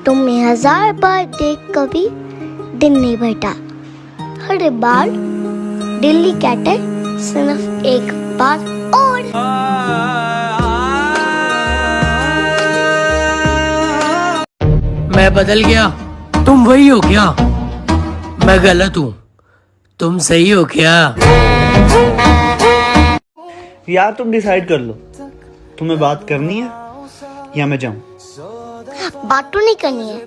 तुम्हें 1000 बार देख कभी दिन नहीं बैठा, हर बार दिल्ली कहते सिर्फ एक बार और। मैं बदल गया, तुम वही हो क्या? मैं गलत हूँ, तुम सही हो क्या? यार तुम डिसाइड कर लो, तुम्हें बात करनी है या मैं जाऊं? बात तो नहीं करनी है,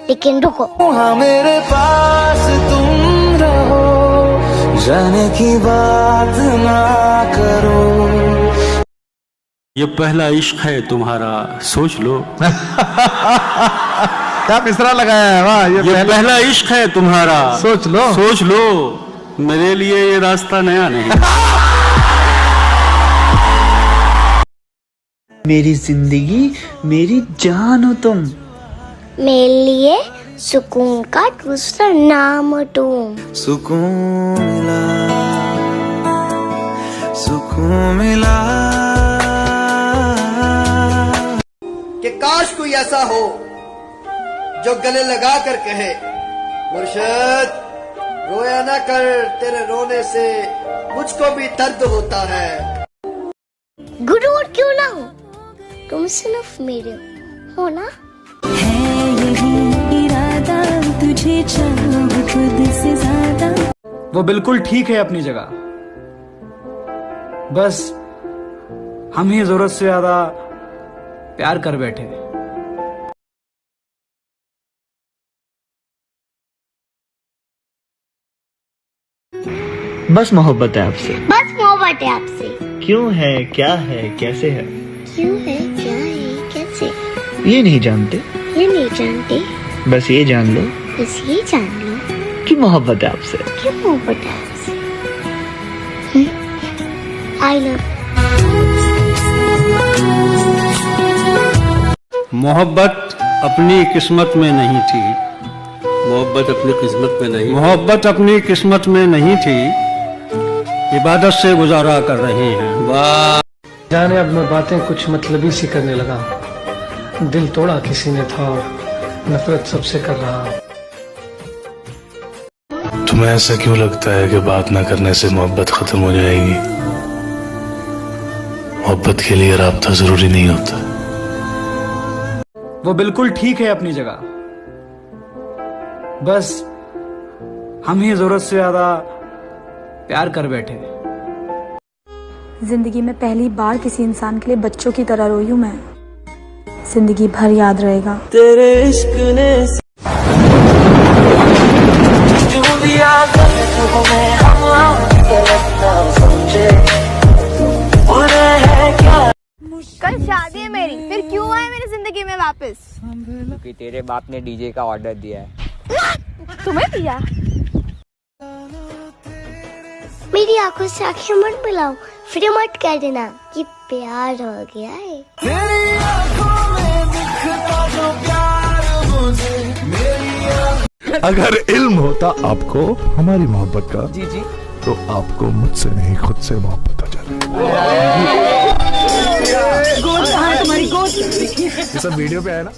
लेकिन रुको। हाँ मेरे पास तुम रहो, जाने की बात ना करो। ये पहला इश्क है तुम्हारा, सोच लो। क्या मिसरा लगाया है, वाह। ये पहला इश्क है तुम्हारा, सोच लो, सोच लो। मेरे लिए ये रास्ता नया नहीं। मेरी जिंदगी मेरी जान हो तुम, मेरे लिए सुकून का दूसरा नाम हो तुम। सुकून मिला, सुकून मिला। कि काश कोई ऐसा हो जो गले लगा कर कहे, मुर्शिद रोया ना कर, तेरे रोने से मुझको भी दर्द होता है। गुरूर क्यों ना हो, तुम सिर्फ मेरे हो ना। है यही इरादा, तुझे चाहूं खुद से ज्यादा। वो बिल्कुल ठीक है अपनी जगह, बस हम ही जरूरत से ज्यादा प्यार कर बैठे। बस मोहब्बत है आपसे। बस मोहब्बत है आपसे। क्यों है, क्या है, कैसे है, क्यों है, क्या है, कैसे, ये नहीं जानते, ये नहीं जानते। बस ये जान लो, बस ये जान लो कि मोहब्बत है आपसे। कि मोहब्बत है आपसे। I love. मोहब्बत अपनी किस्मत में नहीं थी, मोहब्बत अपनी किस्मत में नहीं, मोहब्बत अपनी किस्मत में नहीं थी, इबादत से गुजारा कर रहे हैं। वाह जाने अब मैं बातें कुछ मतलबी सी करने लगा, दिल तोड़ा किसी ने था और नफरत सबसे कर रहा। तुम्हें ऐसा क्यों लगता है कि बात ना करने से मोहब्बत खत्म हो जाएगी? मोहब्बत के लिए राब्ता जरूरी नहीं होता। वो बिल्कुल ठीक है अपनी जगह, बस हम ही जरूरत से ज्यादा प्यार कर बैठे। जिंदगी में पहली बार किसी इंसान के लिए बच्चों की तरह रोई हूँ मैं, जिंदगी भर याद रहेगा। तेरे इश्क ने जो दिया तुम्हें, हम गलत ना समझे, बुरे है क्या। कल शादी है मेरी, फिर क्यों आए मेरी जिंदगी में वापस? क्योंकि तेरे बाप ने डीजे का ऑर्डर दिया है। तुम्हें दिया? मेरी आंखों से आंखें मत मिलाओ, फिर मत कह देना कि प्यार हो गया है। तेरी आंखों में दिखता जो प्यार मुझे, मेरी अगर इल्म होता आपको हमारी मोहब्बत का, जी जी, तो आपको मुझसे नहीं खुद से मोहब्बत हो जाती। गोद कहाँ है तुम्हारी गोद? ये सब वीडियो पे आया ना।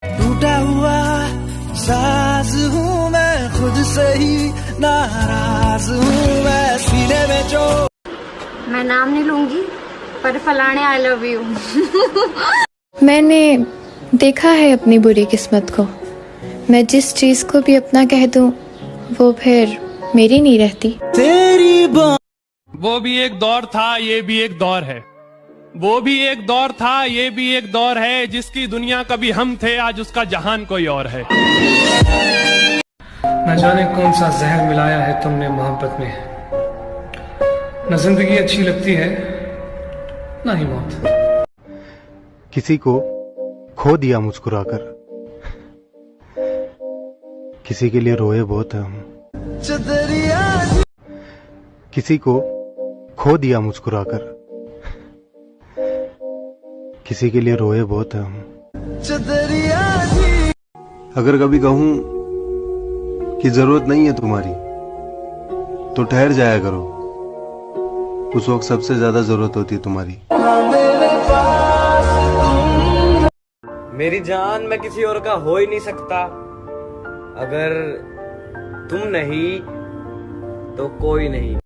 टूटा हुआ साज हूँ मैं, खुद से ही नाराज हूँ मैं, सीने में जो। मैं नाम नहीं लूंगी, पर फलाने आई लव यू। मैंने देखा है अपनी बुरी किस्मत को, मैं जिस चीज को भी अपना कह दूं वो फिर मेरी नहीं रहती। तेरी वो भी एक दौर था, ये भी एक दौर है। वो भी एक दौर था, ये भी एक दौर है। जिसकी दुनिया कभी हम थे, आज उसका जहान कोई और है। न जाने कौन सा जहर मिलाया है तुमने मोहब्बत में, न जिंदगी अच्छी लगती है न ही मौत। किसी को खो दिया मुस्कुराकर, किसी के लिए रोए बहुत है हम। किसी को खो दिया मुस्कुराकर, किसी के लिए रोए बहुत है हम। अगर कभी कहूं कि जरूरत नहीं है तुम्हारी, तो ठहर जाया करो, उस वक्त सबसे ज्यादा जरूरत होती है तुम्हारी। मेरी जान मैं किसी और का हो ही नहीं सकता, अगर तुम नहीं तो कोई नहीं।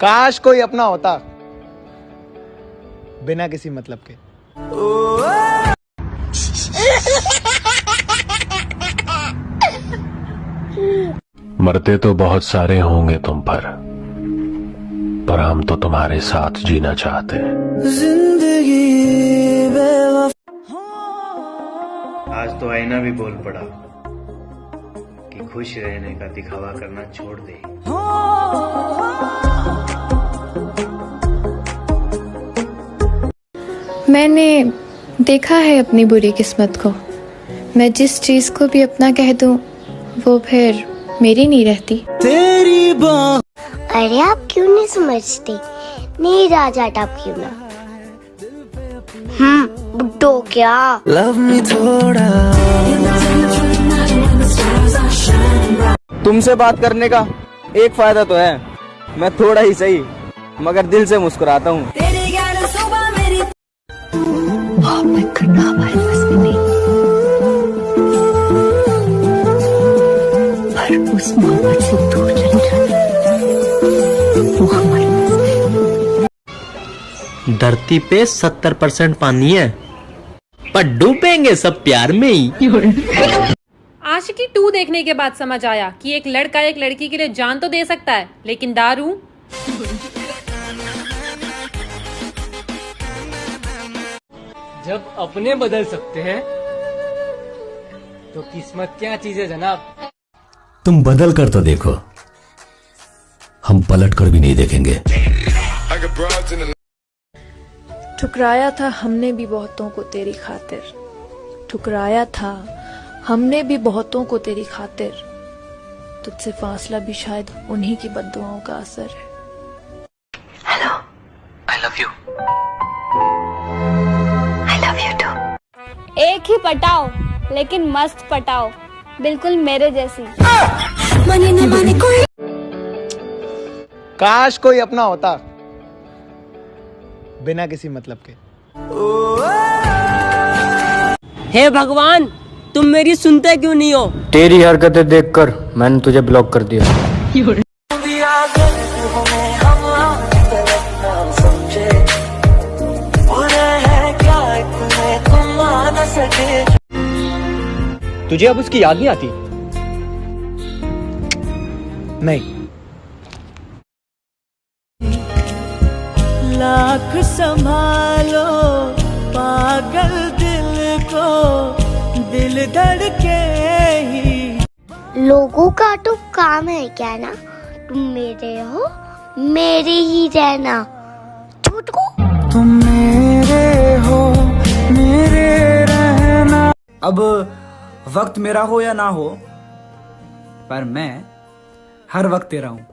काश कोई अपना होता बिना किसी मतलब के। मरते तो बहुत सारे होंगे तुम पर हम तो तुम्हारे साथ जीना चाहते हैं। जिंदगी आज तो आईना भी बोल पड़ा कि खुश रहने का दिखावा करना छोड़ दे। मैंने देखा है अपनी बुरी किस्मत को, मैं जिस चीज को भी अपना कह दूं वो फिर मेरी नहीं रहती। तेरी अरे आप क्यों नहीं समझते? नहीं राजा टाप क्यों ना? बुड्ढो क्या? लव मी थोड़ा। तुमसे बात करने का एक फायदा तो है, मैं थोड़ा ही सही मगर दिल से मुस्कुराता हूँ। मोहब्बत करना हमारे बस में नहीं, पर उस मोहब्बत से दूर चले जाना वो हमारे बस में। धरती पे 70% पानी है, पर डूबेंगे सब प्यार में ही। आशिकी 2 देखने के बाद समझ आया कि एक लड़का एक लड़की के लिए जान तो दे सकता है, लेकिन दारू। जब अपने बदल सकते हैं तो किस्मत क्या चीज है जनाब। तुम बदल कर तो देखो, हम पलट कर भी नहीं देखेंगे। ठुकराया था हमने भी बहुतों को तेरी खातिर, ठुकराया था हमने भी बहुतों को तेरी खातिर, तुझसे फासला भी शायद उन्हीं की बद्दुआओं का असर है। Hello, I love you. I love you too। एक ही पटाओ लेकिन मस्त पटाओ, बिल्कुल मेरे जैसी। माने न माने कोई। काश कोई अपना होता बिना किसी मतलब के। हे भगवान, तुम मेरी सुनते क्यों नहीं हो? तेरी हरकतें देखकर मैंने तुझे ब्लॉक कर दिया। तुझे अब उसकी याद नहीं आती? नहीं। लाख संभालो पागल दिल को, दिल धड़के ही। लोगों का तो काम है क्या ना, तुम मेरे हो मेरे ही रहना। झूठ को तुम मेरे हो मेरे रहना। अब वक्त मेरा हो या ना हो, पर मैं हर वक्त तेरा हूँ।